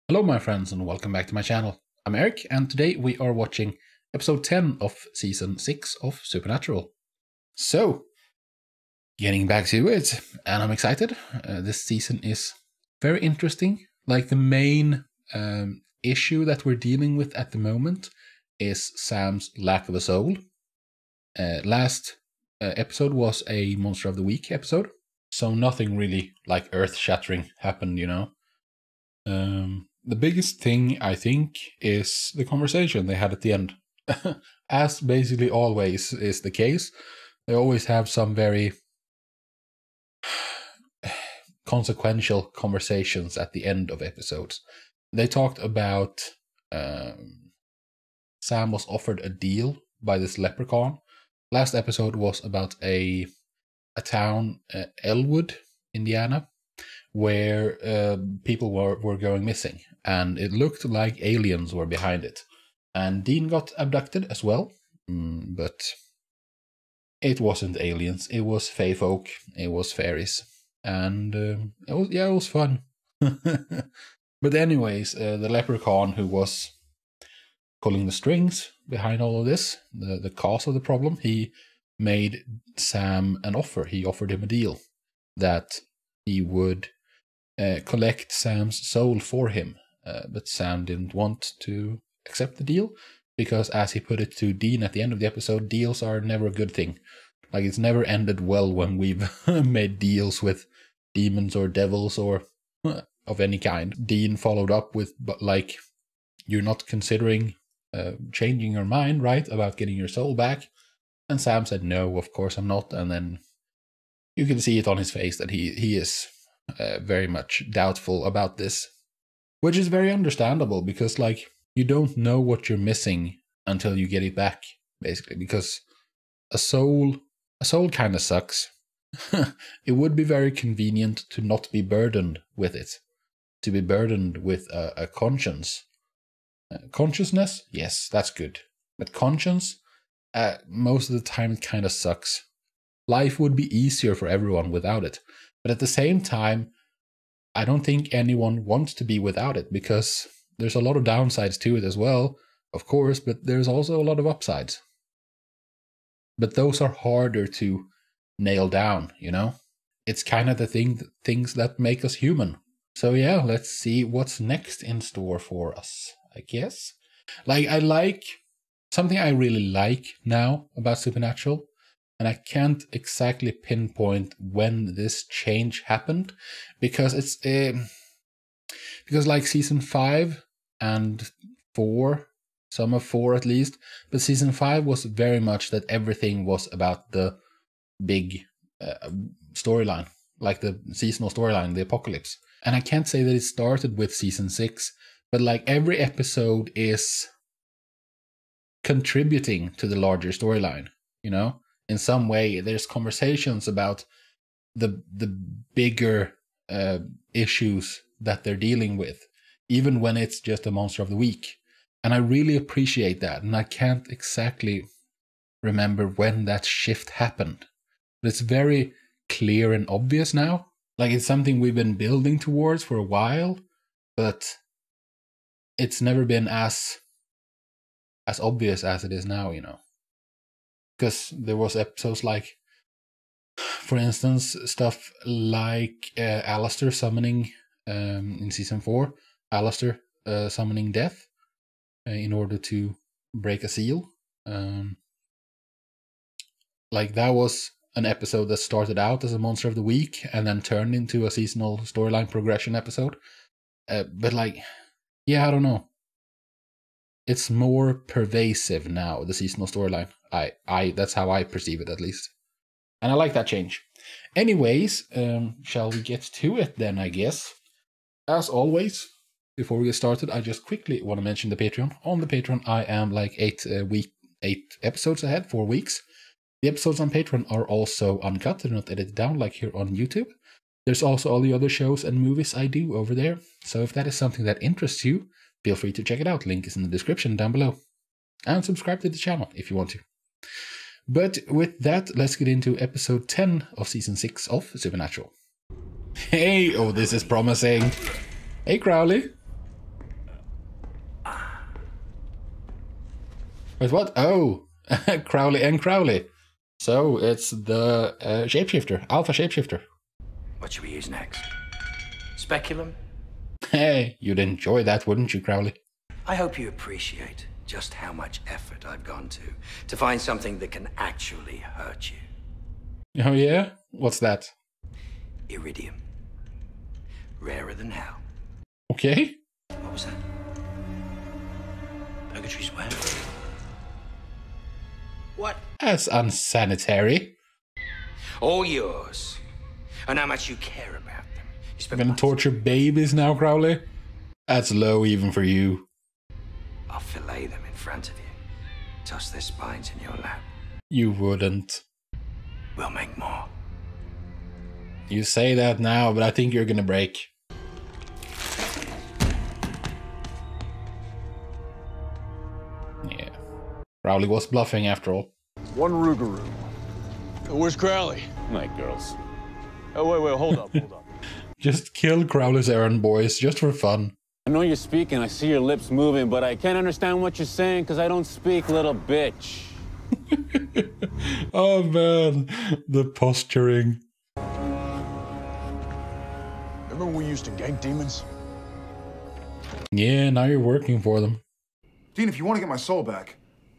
Hello my friends and welcome back to my channel. I'm Eric and today we are watching episode 10 of season 6 of Supernatural. So, getting back to it, and I'm excited. This season is very interesting. Like the main issue that we're dealing with at the moment is Sam's lack of a soul. Last episode was a Monster of the Week episode, so nothing really like earth-shattering happened, you know. The biggest thing, I think, is the conversation they had at the end. As basically always is the case, they always have some very consequential conversations at the end of episodes. They talked about Sam was offered a deal by this leprechaun. Last episode was about a town, Elwood, Indiana, where people were going missing, and it looked like aliens were behind it. And Dean got abducted as well, but it wasn't aliens, it was fae folk, it was fairies, and it was fun. But anyways, the leprechaun who was pulling the strings behind all of this, the cause of the problem, he made Sam an offer. He offered him a deal that he would collect Sam's soul for him, but Sam didn't want to accept the deal because, as he put it to Dean at the end of the episode, deals are never a good thing. Like, it's never ended well when we've made deals with demons or devils or of any kind. Dean followed up with, but like, you're not considering changing your mind, right, about getting your soul back? And Sam said, no, of course I'm not. And then you can see it on his face that he is very much doubtful about this, which is very understandable because, like, you don't know what you're missing until you get it back, basically, because a soul kind of sucks. It would be very convenient to not be burdened with it, to be burdened with a conscience. Consciousness, yes, that's good, but conscience, most of the time it kind of sucks. Life would be easier for everyone without it. But at the same time, I don't think anyone wants to be without it because there's a lot of downsides to it as well, of course, but there's also a lot of upsides. But those are harder to nail down, you know? It's kind of the things that make us human. So yeah, let's see what's next in store for us, I guess. Like, something I really like now about Supernatural, and I can't exactly pinpoint when this change happened, because it's because like season 5 and 4, some of 4 at least, but season 5 was very much that everything was about the big storyline, like the seasonal storyline, the apocalypse. And I can't say that it started with season 6, but like every episode is contributing to the larger storyline, you know? In some way, there's conversations about the bigger issues that they're dealing with, even when it's just a Monster of the Week. And I really appreciate that. And I can't exactly remember when that shift happened. But it's very clear and obvious now. Like, it's something we've been building towards for a while, but it's never been as obvious as it is now, you know. Because there was episodes like, for instance, stuff like Alistair summoning, in season 4, Alistair summoning death in order to break a seal. Like, that was an episode that started out as a Monster of the Week and then turned into a seasonal storyline progression episode. But like, yeah, I don't know. It's more pervasive now, the seasonal storyline. That's how I perceive it, at least. And I like that change. Anyways, shall we get to it then, I guess? As always, before we get started, I just quickly want to mention the Patreon. On the Patreon, I am like 8 episodes ahead, 4 weeks. The episodes on Patreon are also uncut. They're not edited down like here on YouTube. There's also all the other shows and movies I do over there. So if that is something that interests you, feel free to check it out. Link is in the description down below. And subscribe to the channel if you want to. But with that, let's get into episode 10 of season 6 of Supernatural. Hey, oh, this is promising. Hey, Crowley. Wait, what? Oh, Crowley and Crowley. So it's the shapeshifter, alpha shapeshifter. What should we use next? Speculum? Hey, you'd enjoy that, wouldn't you, Crowley? I hope you appreciate just how much effort I've gone to find something that can actually hurt you. Oh yeah? What's that? Iridium. Rarer than hell. Okay. What was that? Purgatory's where? What? That's unsanitary. All yours. And how much you care about them. You I'm spend gonna torture babies now, Crowley? That's low even for you. I'll fillet them in front of you. Toss their spines in your lap. You wouldn't. We'll make more. You say that now, but I think you're gonna break. Yeah. Crowley was bluffing after all. One Rougarou. Where's Crowley? Night, girls. Oh, wait, hold up. Just kill Crowley's errand boys, just for fun. I know you're speaking, I see your lips moving, but I can't understand what you're saying because I don't speak, little bitch. Oh man, the posturing. Remember when we used to gank demons? Yeah, now you're working for them. Dean, if you want to get my soul back,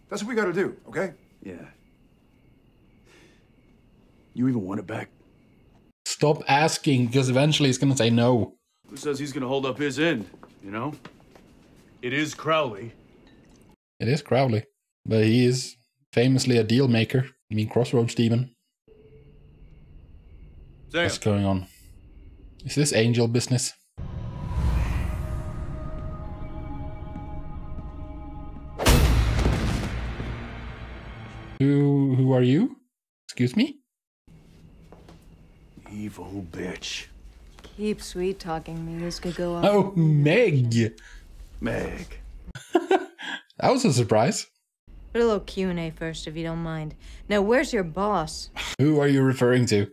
that's what we gotta do, okay? Yeah. You even want it back? Stop asking, because eventually he's gonna say no. Who says he's gonna hold up his end, you know? It is Crowley. It is Crowley, but he is famously a deal maker. I mean, Crossroads Demon. Sam. What's going on? Is this angel business? Who are you? Excuse me? Evil bitch. Keep sweet talking me. This could go on. Oh, Meg! Meg. That was a surprise. Put a little Q&A first, if you don't mind. Now, where's your boss? Who are you referring to?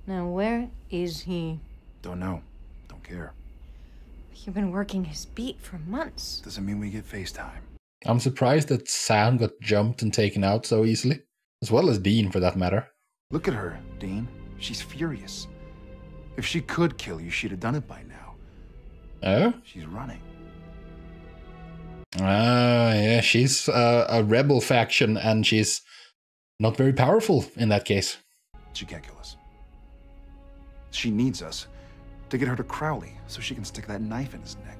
Now, where is he? Don't know. Don't care. You've been working his beat for months. Doesn't mean we get FaceTime. I'm surprised that Sam got jumped and taken out so easily. As well as Dean, for that matter. Look at her, Dean. She's furious. If she could kill you, she'd have done it by now. Oh? She's running. Ah, yeah, she's a rebel faction, and she's not very powerful in that case. She can't kill us. She needs us to get her to Crowley so she can stick that knife in his neck.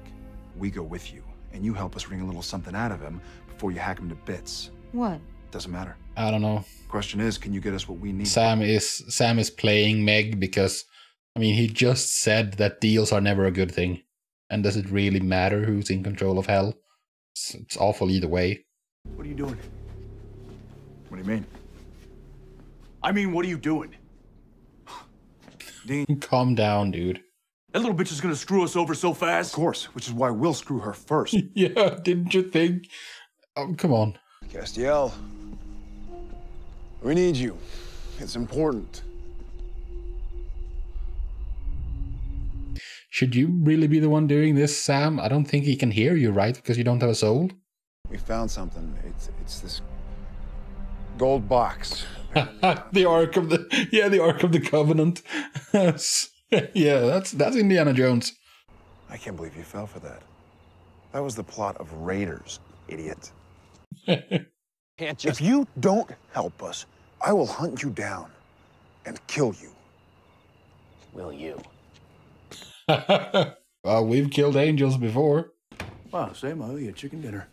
We go with you, and you help us wring a little something out of him before you hack him to bits. What? Doesn't matter. I don't know. Question is, can you get us what we need? Sam is playing Meg because, I mean, he just said that deals are never a good thing. And does it really matter who's in control of hell? It's awful either way. What are you doing? What do you mean? I mean, what are you doing? Dean, Calm down, dude. That little bitch is gonna screw us over so of fast. course, which is why we'll screw her first. Yeah, didn't you think? Oh, come on. Castiel. We need you. It's important. Should you really be the one doing this, Sam? I don't think he can hear you, right? Because you don't have a soul? We found something. It's this gold box. The Ark of the Ark of the Covenant. Yeah, that's Indiana Jones. I can't believe you fell for that. That was the plot of Raiders, idiot. Can't just... If you don't help us, I will hunt you down and kill you. Will you? Well, we've killed angels before. Wow, Sam, I owe you a chicken dinner.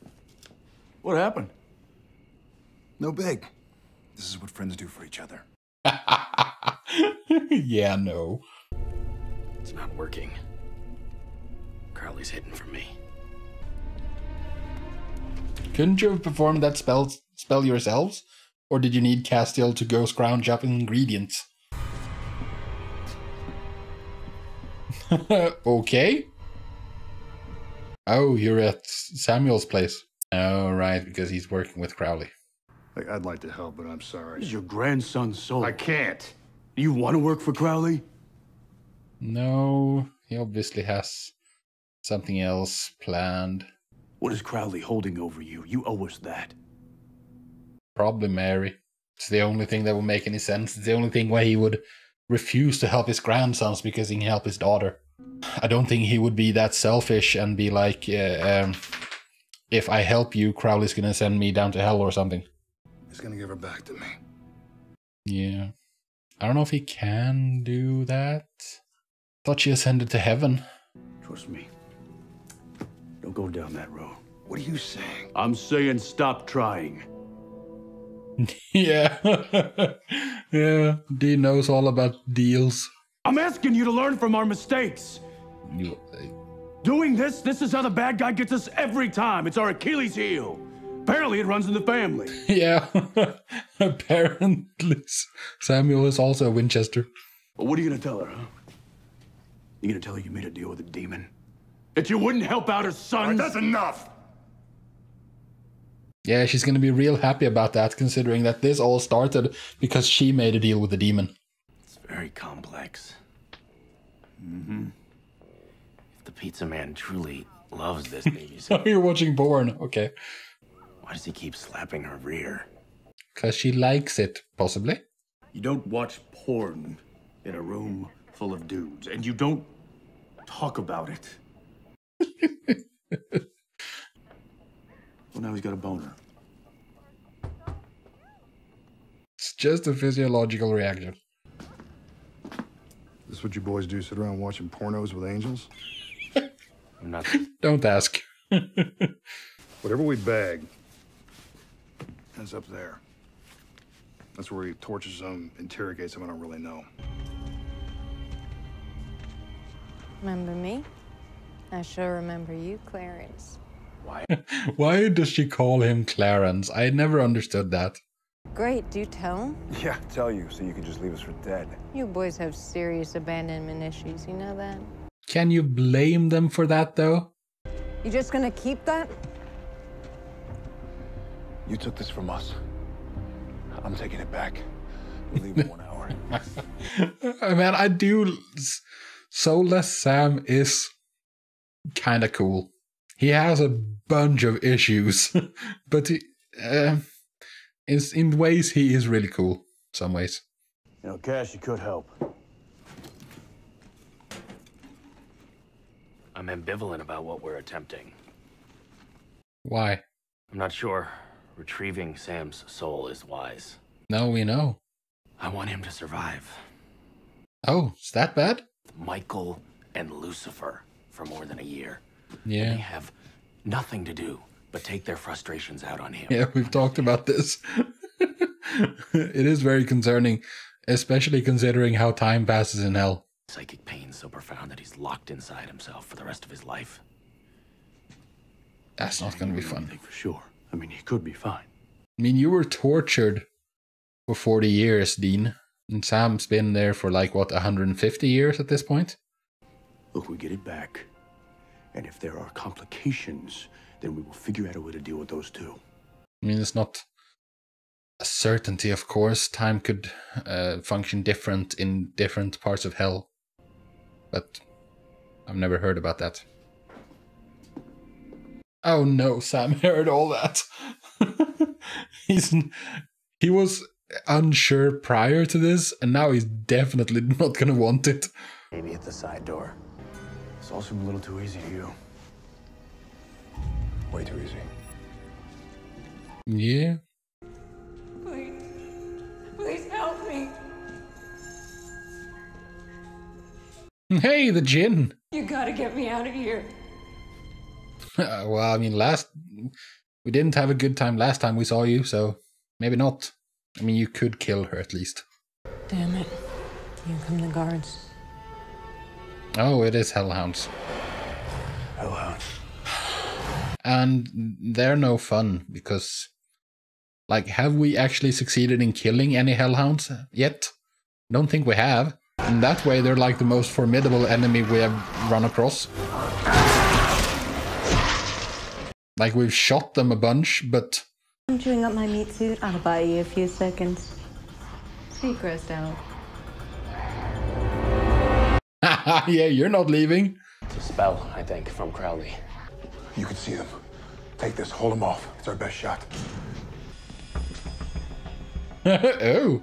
What happened? No big. This is what friends do for each other. Yeah, no. It's not working. Crowley's hidden from me. Couldn't you have performed that spell yourselves? Or did you need Castiel to go scrounge up ingredients? Okay. Oh, you're at Samuel's place. Oh, right, because he's working with Crowley. I'd like to help, but I'm sorry. This is your grandson's soul. I can't. You want to work for Crowley? No, he obviously has something else planned. What is Crowley holding over you? You owe us that. Probably Mary. It's the only thing that would make any sense. It's the only thing why he would refuse to help his grandsons because he can help his daughter. I don't think he would be that selfish and be like, if I help you, Crowley's gonna send me down to hell or something. He's gonna give her back to me. Yeah. I don't know if he can do that. Thought she ascended to heaven. Trust me. Don't go down that road. What are you saying? I'm saying stop trying. Yeah. Yeah. Dean knows all about deals. I'm asking you to learn from our mistakes. Doing this is how the bad guy gets us every time. It's our Achilles heel. Apparently it runs in the family. Yeah. Apparently. Samuel is also a Winchester. Well, what are you gonna tell her, huh? You gonna tell her you made a deal with a demon? That you wouldn't help out her sons? All right, that's enough! Yeah, she's gonna be real happy about that, considering that this all started because she made a deal with the demon. It's very complex. Mm-hmm. If the pizza man truly loves this baby, Oh, you're watching porn. Okay. why does he keep slapping her rear? Because she likes it, possibly. You don't watch porn in a room full of dudes, and you don't talk about it. Well, now he's got a boner. It's just a physiological reaction. This what you boys do, sit around watching pornos with angels? I'm not. Don't ask. Whatever we bag ends up there. That's where he tortures them, interrogates them, I don't really know. Remember me? I sure remember you, Clarence. Why does she call him Clarence? I never understood that. Great, do tell. Yeah, tell you, so you can just leave us for dead. You boys have serious abandonment issues, you know that? Can you blame them for that, though? You just gonna keep that? You took this from us. I'm taking it back. We'll leave in 1 hour. Man, I do. Soulless Sam is kind of cool. He has a bunch of issues, but in ways he is really cool. Some ways. You know, Cash, you could help. I'm ambivalent about what we're attempting. Why? I'm not sure retrieving Sam's soul is wise. Now we know. I want him to survive. Oh, is that bad? Michael and Lucifer for more than a year. Yeah. And they have nothing to do but take their frustrations out on him. Yeah, we've talked about this. It is very concerning, especially considering how time passes in hell. Psychic pain so profound that he's locked inside himself for the rest of his life. That's not going to be I fun. think for sure. I mean, he could be fine. I mean, you were tortured for 40 years, Dean. And Sam's been there for like, what, 150 years at this point? Look, we get it back. And if there are complications, then we will figure out a way to deal with those too. I mean, it's not a certainty, of course. Time could function different in different parts of hell. But I've never heard about that. Oh no, Sam heard all that. He was unsure prior to this, and now he's definitely not gonna want it. Maybe at the side door. This all seemed a little too easy to you. Way too easy. Yeah. Please. Please help me. Hey, the gin. You gotta get me out of here. Well, I mean, we didn't have a good time last time we saw you, so maybe not. I mean, you could kill her at least. Damn it. Here come the guards. Oh, it is Hellhounds. Hellhounds. And they're no fun, because, like, have we actually succeeded in killing any Hellhounds yet? Don't think we have. In that way, they're like the most formidable enemy we have run across. Like, we've shot them a bunch, but... I'm chewing up my meat suit. I'll buy you a few seconds. Stay grossed out. Yeah, you're not leaving. It's a spell, I think, from Crowley. You can see them. Take this, hold them off. It's our best shot. Oh.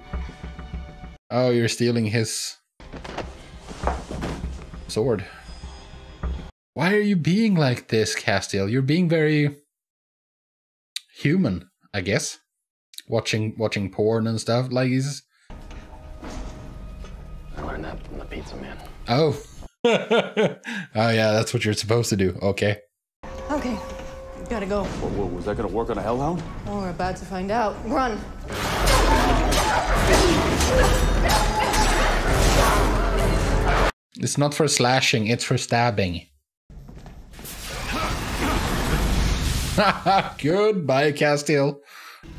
Oh, you're stealing his sword. Why are you being like this, Castiel? You're being very human, I guess. Watching porn and stuff. Like he's... I learned that from the pizza man. Oh. Oh yeah, that's what you're supposed to do. Okay. Okay, gotta go. Whoa, was that gonna work on a hellhound? Oh, we're about to find out. Run. It's not for slashing, it's for stabbing. Goodbye, Castiel.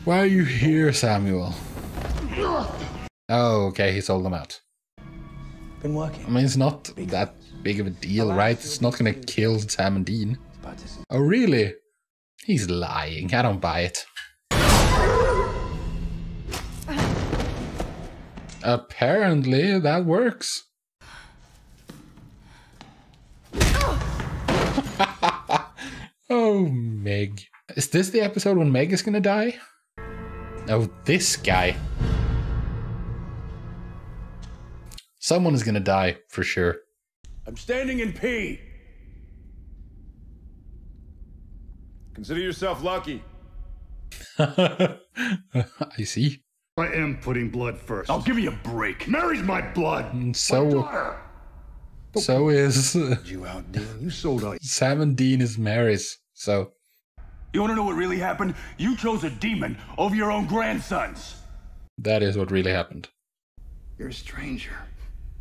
Why are you here, Samuel? Oh, okay, he sold them out. Been working. I mean, it's not that big of a deal, right? It's not gonna kill Sam and Dean. Oh, really? He's lying. I don't buy it. Apparently, that works. Oh, Meg. Is this the episode when Meg is gonna die? Oh, this guy. Someone is gonna die, for sure. I'm standing in P. Consider yourself lucky. I see. I am putting blood first. I'll give you a break. Mary's my blood. So is You out, Dean. You sold out. Sam and Dean is Mary's. So You want to know what really happened? You chose a demon over your own grandsons. that is what really happened. You're a stranger.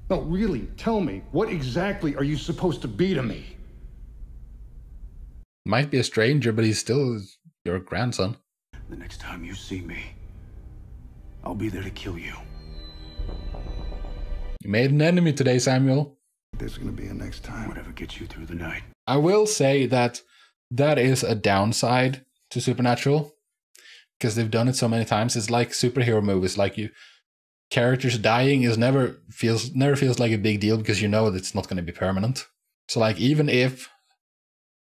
No, really, tell me, what exactly are you supposed to be to me? Might be a stranger, but he's still your grandson. The next time you see me, I'll be there to kill you. You made an enemy today, Samuel. There's gonna be a next time. Whatever gets you through the night. I will say that that is a downside to Supernatural, because they've done it so many times. It's like superhero movies. Like characters dying never feels like a big deal because you know that it's not going to be permanent. So like even if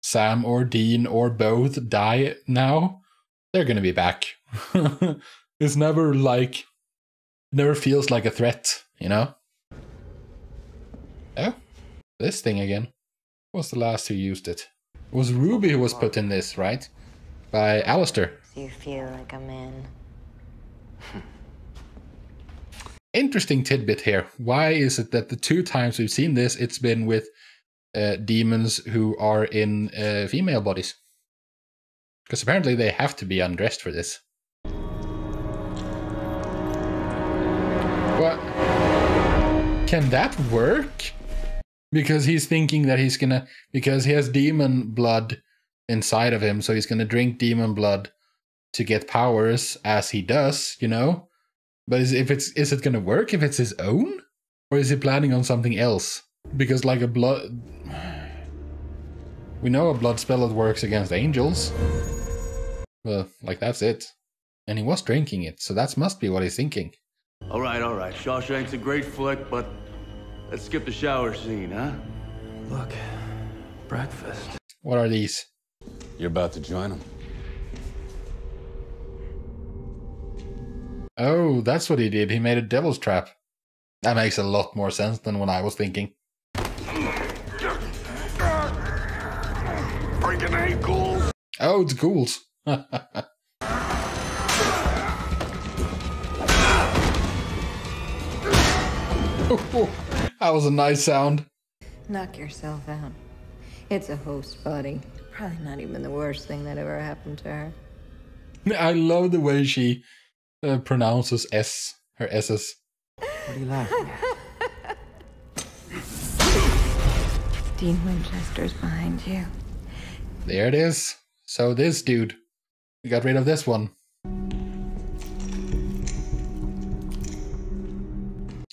Sam or Dean or both die now, they're going to be back. It's never feels like a threat, you know? Oh, this thing again. Who was the last who used it? It was Ruby who was put in this, right? By Alistair. Do you feel like a man? Interesting tidbit here. Why is it that the 2 times we've seen this, it's been with demons who are in female bodies? Because apparently they have to be undressed for this. What? Can that work? Because he's thinking that because he has demon blood inside of him, so he's gonna drink demon blood to get powers as he does, you know? But is it gonna work if it's his own? Or is he planning on something else? Because like we know a blood spell that works against angels. Well, like that's it. And he was drinking it, so that must be what he's thinking. All right. Shawshank's a great flick, but let's skip the shower scene, huh? Look, breakfast. What are these? You're about to join them. Oh, that's what he did. He made a devil's trap. That makes a lot more sense than what I was thinking. Breaking ankles. Oh, it's ghouls. That was a nice sound. Knock yourself out. It's a host body. Probably not even the worst thing that ever happened to her. I love the way she pronounces her S's. What are you laughing at? Dean Winchester's behind you. There it is. So this dude. We got rid of this one.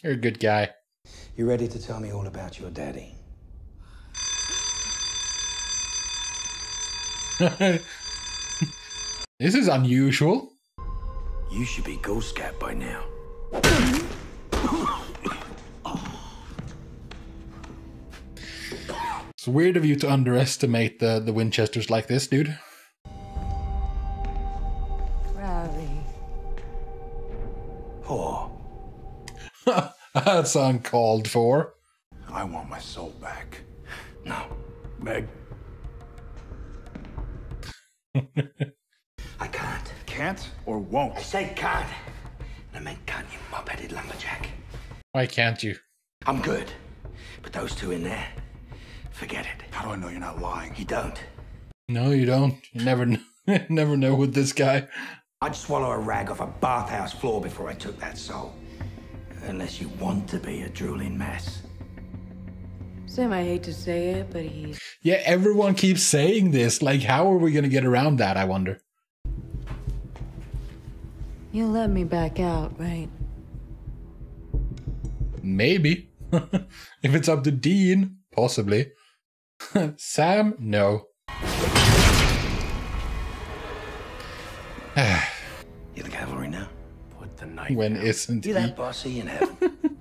You're a good guy. You ready to tell me all about your daddy? This is unusual. You should be Ghost Cat by now. It's weird of you to underestimate the Winchesters like this, dude. Crowley. That's uncalled for. I want my soul back. No. Meg. I can't. Can't or won't? I said can't. I meant can't, you mop-headed lumberjack. Why can't you? I'm good. But those two in there, forget it. How do I know you're not lying? You don't. No, you don't. You never, never know with this guy. I'd swallow a rag off a bathhouse floor before I took that soul. Unless you want to be a drooling mess. Sam, I hate to say it, but he's... Yeah, everyone keeps saying this. Like, how are we going to get around that, I wonder? You'll let me back out, right? Maybe. If it's up to Dean, possibly. Sam, no. You're the cavalry now? Put the knife When down. isn't You he? that bossy in heaven?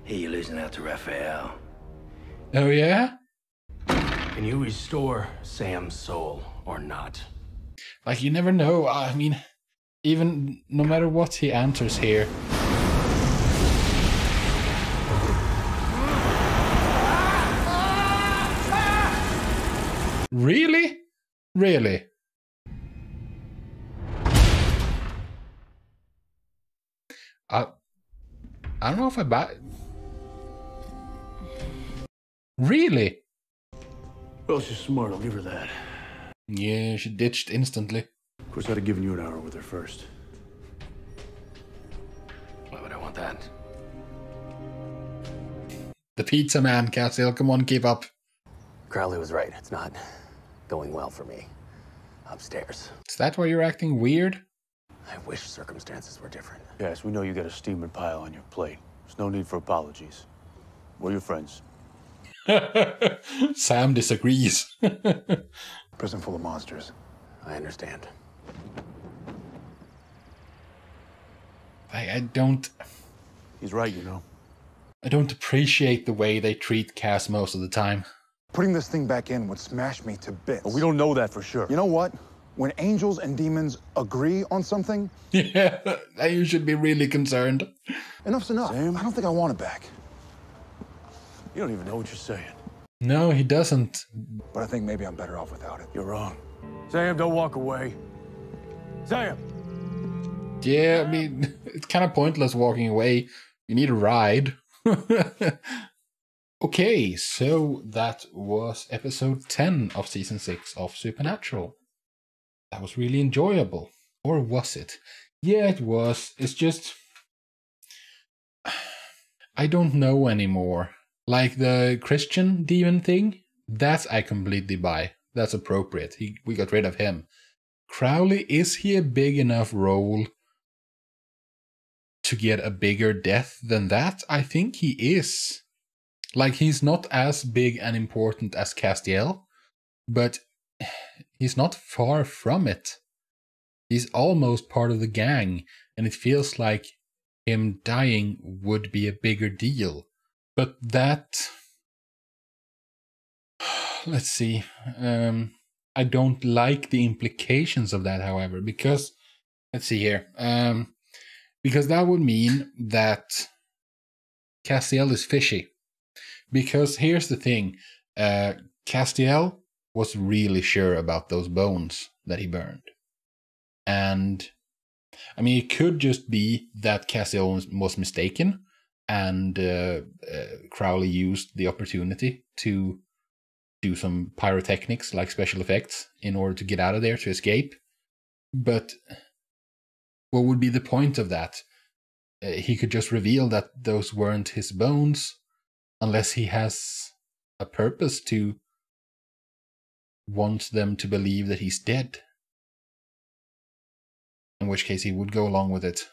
Here you're losing out to Raphael. Oh, yeah? Can you restore Sam's soul or not? Like, you never know. I mean, even no matter what he answers here. Really? Really? I don't know if I buy. Really? Well, she's smart, I'll give her that. Yeah, she ditched instantly. Of course, I'd have given you an hour with her first. Why would I want that? The pizza man, Castiel, come on, keep up. Crowley was right. It's not going well for me. Upstairs. Is that why you're acting weird? I wish circumstances were different. Yes, we know you got a steaming pile on your plate. There's no need for apologies. We're your friends. Sam disagrees. Prison full of monsters. I understand. I don't... He's right, you know. I don't appreciate the way they treat Cass most of the time. Putting this thing back in would smash me to bits. But we don't know that for sure. You know what? When angels and demons agree on something, Yeah, you should be really concerned. enough's enough. Sam? I don't think I want it back. You don't even know what you're saying. No, he doesn't. But I think maybe I'm better off without it. You're wrong. Sam, don't walk away. Sam! Yeah, I mean, it's kind of pointless walking away. You need a ride. Okay, so that was episode 10 of season 6 of Supernatural. That was really enjoyable. Or was it? Yeah, it was. It's just... I don't know anymore. Like the Christian demon thing, that I completely buy. That's appropriate. We got rid of him. Crowley, is he a big enough role to get a bigger death than that? I think he is. Like, he's not as big and important as Castiel, but he's not far from it. He's almost part of the gang, and it feels like him dying would be a bigger deal. But that... Let's see. I don't like the implications of that, however, because... Let's see here. Because that would mean that Castiel is fishy. Because here's the thing. Castiel was really sure about those bones that he burned. And, I mean, it could just be that Castiel was mistaken, and Crowley used the opportunity to do some pyrotechnics, like special effects, in order to get out of there, to escape. But what would be the point of that? He could just reveal that those weren't his bones, unless he has a purpose to want them to believe that he's dead. In which case he would go along with it.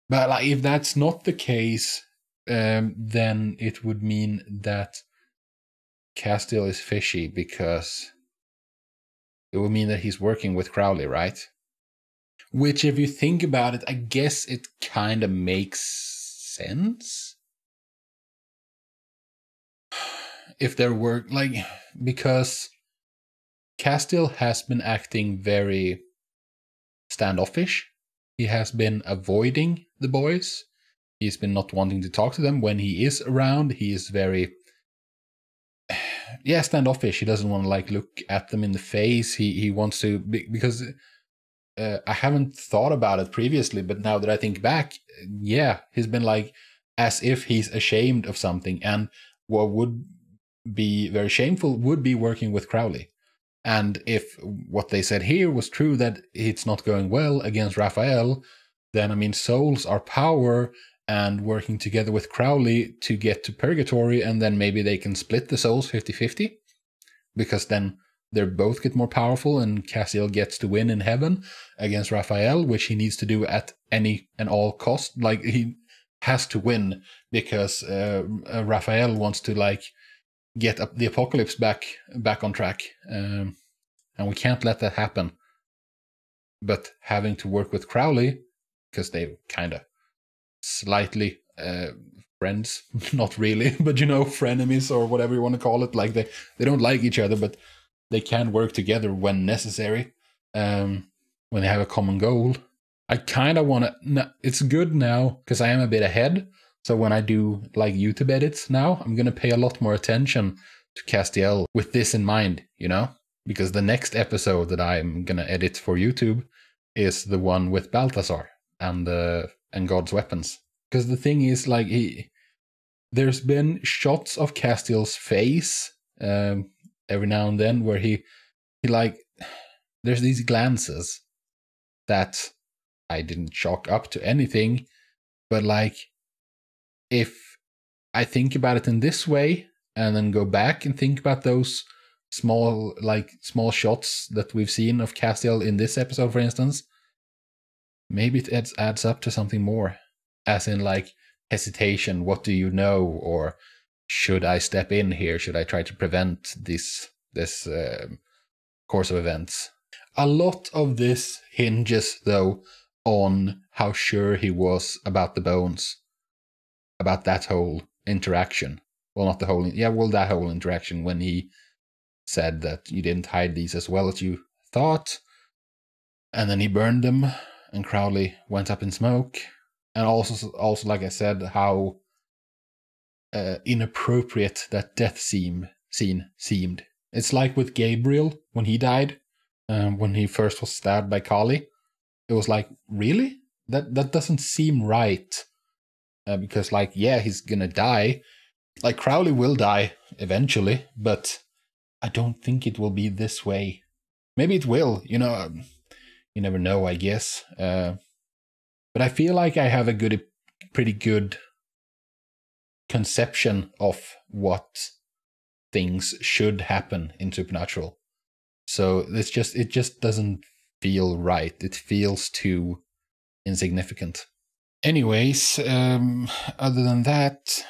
But like, if that's not the case, then it would mean that Castiel is fishy, because it would mean that he's working with Crowley, right? Which, if you think about it, I guess it kind of makes sense. If there were, like, because Castiel has been acting very standoffish. He has been avoiding the boys. He's been not wanting to talk to them. When he is around, he is very, standoffish. He doesn't want to like look at them in the face. He wants to, because I haven't thought about it previously, but now that I think back, yeah, he's been like as if he's ashamed of something. And what would be very shameful would be working with Crowley. And if what they said here was true, that it's not going well against Raphael, then I mean, souls are power, and working together with Crowley to get to purgatory, and then maybe they can split the souls 50-50, because then they both get more powerful, and Castiel gets to win in heaven against Raphael, which he needs to do at any and all cost. Like, he has to win, because Raphael wants to like get up the apocalypse back on track, and we can't let that happen. But having to work with Crowley, because they kind of slightly friends, not really, but you know, frenemies or whatever you want to call it. Like they don't like each other, but they can work together when necessary, when they have a common goal. I kind of want to, it's good now because I am a bit ahead. So when I do like YouTube edits now, I'm going to pay a lot more attention to Castiel with this in mind, you know, because the next episode that I'm going to edit for YouTube is the one with Balthazar and God's weapons. Because the thing is, like, there's been shots of Castiel's face every now and then where he like, there's these glances that I didn't chalk up to anything, but like, if I think about it in this way and then go back and think about those small shots that we've seen of Castiel in this episode, for instance, maybe it adds up to something more, as in like hesitation. What do you know? Or should I step in here? Should I try to prevent this course of events? A lot of this hinges, though, on how sure he was about the bones, about that whole interaction. Well, not the whole, that whole interaction when he said that you didn't hide these as well as you thought, and then he burned them, and Crowley went up in smoke. And also, like I said, how inappropriate that death scene seemed. It's like with Gabriel when he died, when he first was stabbed by Kali. It was like, really? That doesn't seem right. Because, like, yeah, he's gonna die. Like, Crowley will die eventually, but I don't think it will be this way. Maybe it will, you know. You never know, I guess. But I feel like I have a pretty good conception of what things should happen in Supernatural. So it just doesn't feel right. It feels too insignificant. Anyways, other than that,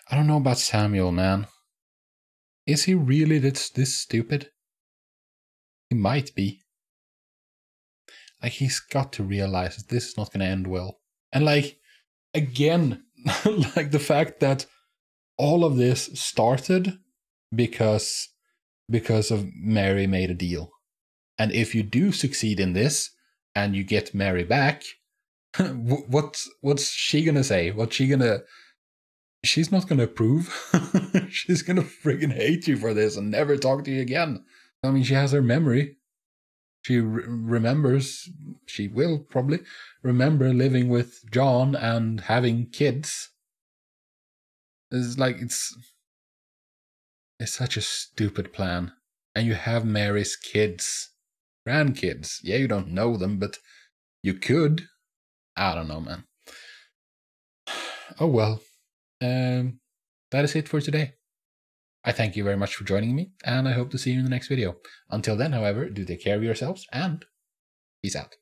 I don't know about Samuel, man. Is he really this stupid? He might be. Like, he's got to realize that this is not going to end well. And, like, again, like the fact that all of this started because of Mary made a deal. And if you do succeed in this and you get Mary back, what's she going to say? She's not going to approve. She's going to friggin' hate you for this and never talk to you again. I mean, she has her memory. She remembers, she will probably remember living with John and having kids. It's like, it's such a stupid plan. And you have Mary's kids, grandkids. Yeah, you don't know them, but you could. I don't know, man. Oh well. That is it for today. I thank you very much for joining me, and I hope to see you in the next video. Until then, however, do take care of yourselves, and peace out.